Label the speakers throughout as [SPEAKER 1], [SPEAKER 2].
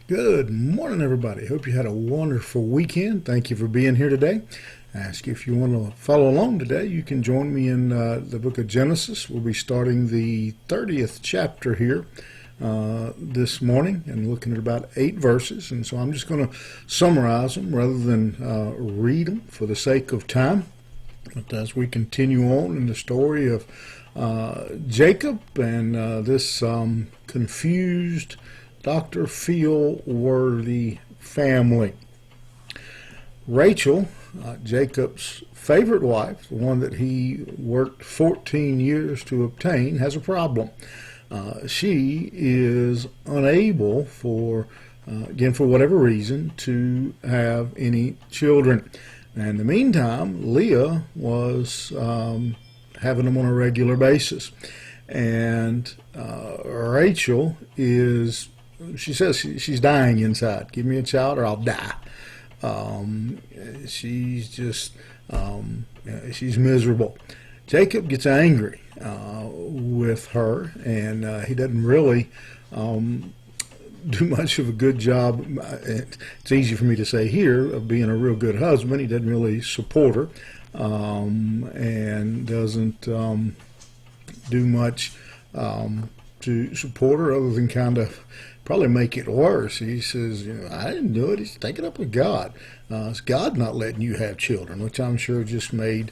[SPEAKER 1] Good morning, everybody. Hope you had a wonderful weekend. Thank you for being here today. I ask you if you want to follow along today, you can join me in the book of Genesis. We'll be starting the 30th chapter here this morning and looking at about 8 verses. And so I'm just going to summarize them rather than read them for the sake of time. But as we continue on in the story of Jacob and this confused Dr. Feel-worthy family. Rachel, Jacob's favorite wife, the one that he worked 14 years to obtain, has a problem. She is unable again, for whatever reason, to have any children. And in the meantime, Leah was having them on a regular basis. And Rachel she says she's dying inside. Give me a child or I'll die. She's just, she's miserable. Jacob gets angry with her, and he doesn't really do much of a good job. It's easy for me to say here of being a real good husband. He doesn't really support her and doesn't do much to support her other than kind of probably make it worse. He says, I didn't do it. He's taking up with God. It's God not letting you have children, which I'm sure just made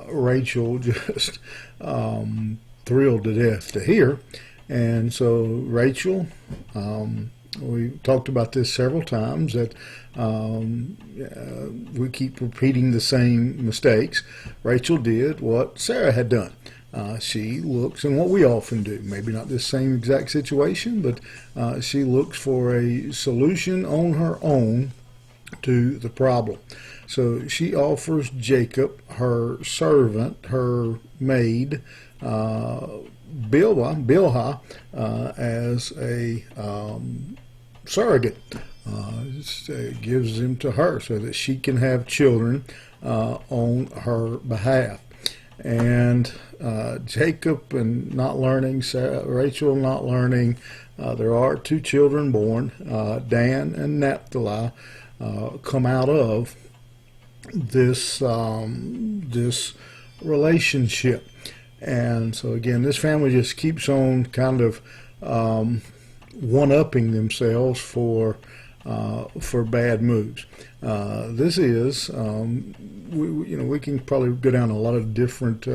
[SPEAKER 1] Rachel just thrilled to death to hear. And so Rachel, we talked about this several times, that we keep repeating the same mistakes. Rachel did what Sarah had done. She looks, and what we often do, maybe not this same exact situation, but she looks for a solution on her own to the problem. So she offers Jacob her servant, her maid, Bilhah, as a surrogate. Gives him to her so that she can have children on her behalf. And Jacob and not learning, Rachel not learning, there are 2 children born, Dan and Naphtali, come out of this relationship. And so again, this family just keeps on kind of one-upping themselves for bad moves. This is, we can probably go down a lot of different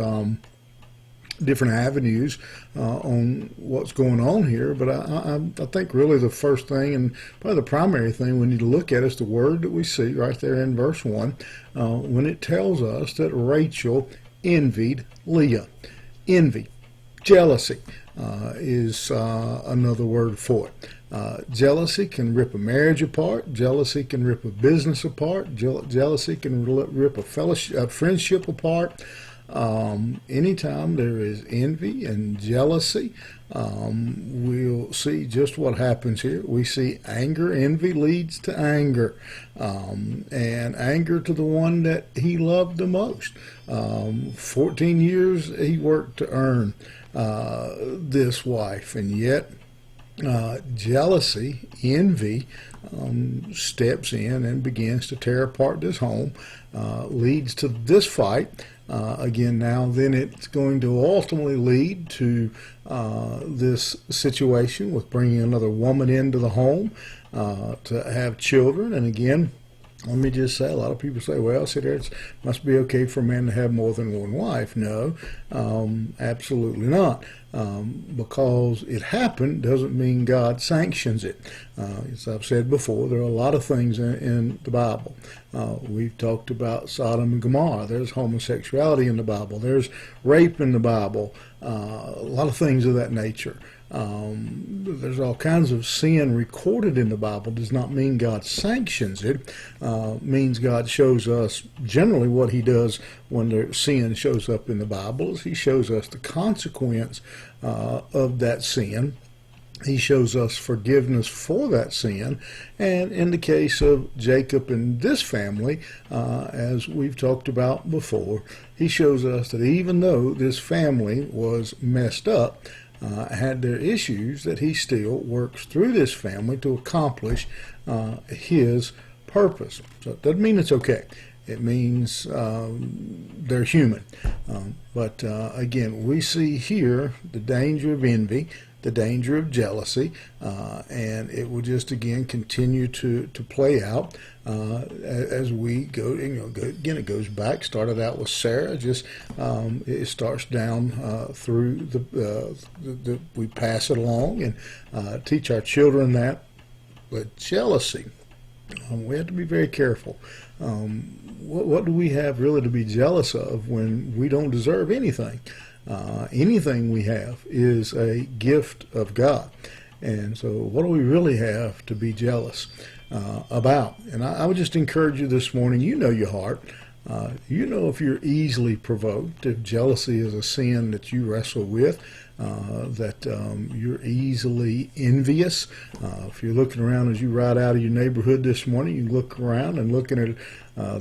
[SPEAKER 1] avenues on what's going on here, but I think really the first thing and probably the primary thing we need to look at is the word that we see right there in verse 1 when it tells us that Rachel envied Leah. Envy, jealousy is another word for it. Jealousy can rip a marriage apart. Jealousy can rip a business apart. Jealousy can rip a friendship apart. Anytime there is envy and jealousy, we'll see just what happens here. We see anger. Envy leads to anger, and anger to the one that he loved the most. 14 years he worked to earn this wife, and yet jealousy, envy, steps in and begins to tear apart this home, leads to this fight. Again, now then it's going to ultimately lead to this situation with bringing another woman into the home to have children. And again, let me just say, a lot of people say, well, it must be okay for a man to have more than one wife. No, absolutely not. Because it happened doesn't mean God sanctions it. As I've said before, there are a lot of things in the Bible. We've talked about Sodom and Gomorrah. There's homosexuality in the Bible. There's rape in the Bible. A lot of things of that nature. There's all kinds of sin recorded in the Bible. Does not mean God sanctions it. Means God shows us generally what he does when the sin shows up in the Bible is he shows us the consequence of that sin. He shows us forgiveness for that sin. And in the case of Jacob and this family, as we've talked about before, he shows us that even though this family was messed up, had their issues, that he still works through this family to accomplish his purpose. So it doesn't mean it's okay. It means they're human. But again, we see here the danger of envy, the danger of jealousy, and it will just again continue to play out as we go. Again, it goes back. Started out with Sarah. Just it starts down through we pass it along and teach our children that. But jealousy, we have to be very careful. What do we have really to be jealous of when we don't deserve anything? Anything we have is a gift of God. And so what do we really have to be jealous about? And I would just encourage you this morning, you know your heart. You know if you're easily provoked, if jealousy is a sin that you wrestle with, that you're easily envious. If you're looking around as you ride out of your neighborhood this morning, you look around and looking at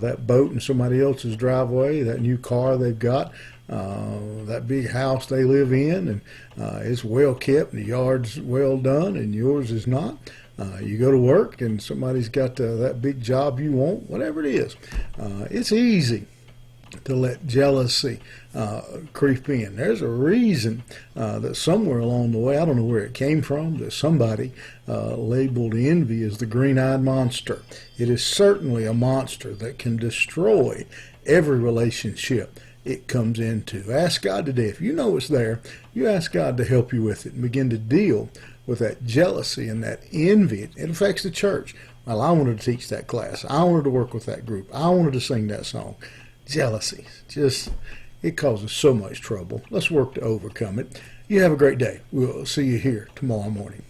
[SPEAKER 1] that boat in somebody else's driveway, that new car they've got, that big house they live in, and it's well kept and the yard's well done and yours is not. You go to work and somebody's got that big job you want, whatever it is. It's easy to let jealousy creep in. There's a reason that somewhere along the way, I don't know where it came from, that somebody labeled envy as the green-eyed monster. It is certainly a monster that can destroy every relationship it comes into. Ask God today. If you know it's there, you ask God to help you with it and begin to deal with that jealousy and that envy. It affects the church. Well, I wanted to teach that class. I wanted to work with that group. I wanted to sing that song. Jealousy, it causes so much trouble. Let's work to overcome it. You have a great day. We'll see you here tomorrow morning.